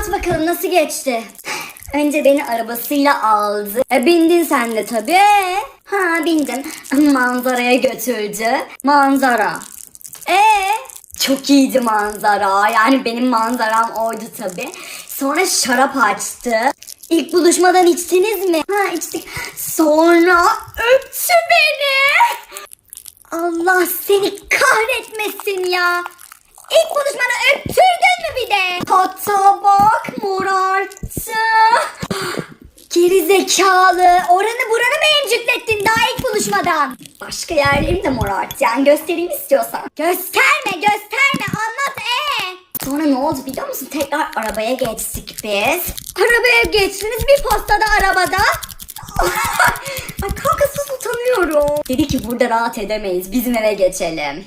Anlat bakalım nasıl geçti? Önce beni arabasıyla aldı. Bindin sen de tabii. Ha bindim. Manzaraya götürdü. Manzara. Çok iyiydi manzara. Yani benim manzaram oydu tabii. Sonra şarap açtı. İlk buluşmadan içtiniz mi? Ha içtik. Sonra öptü beni. Allah seni kahretmesin ya. İlk buluşmada öptürdün mü bir de? Hatta bak morarttı. Geri zekalı. Oranı buranı mı emcüklettin daha ilk buluşmadan? Başka yerlerini de morart. Yani göstereyim istiyorsan. Gösterme anlat Sonra ne oldu biliyor musun? Tekrar arabaya geçtik biz. Arabaya geçtiniz bir postada arabada. Ay kanka sus utanıyorum. Dedi ki burada rahat edemeyiz bizim eve geçelim.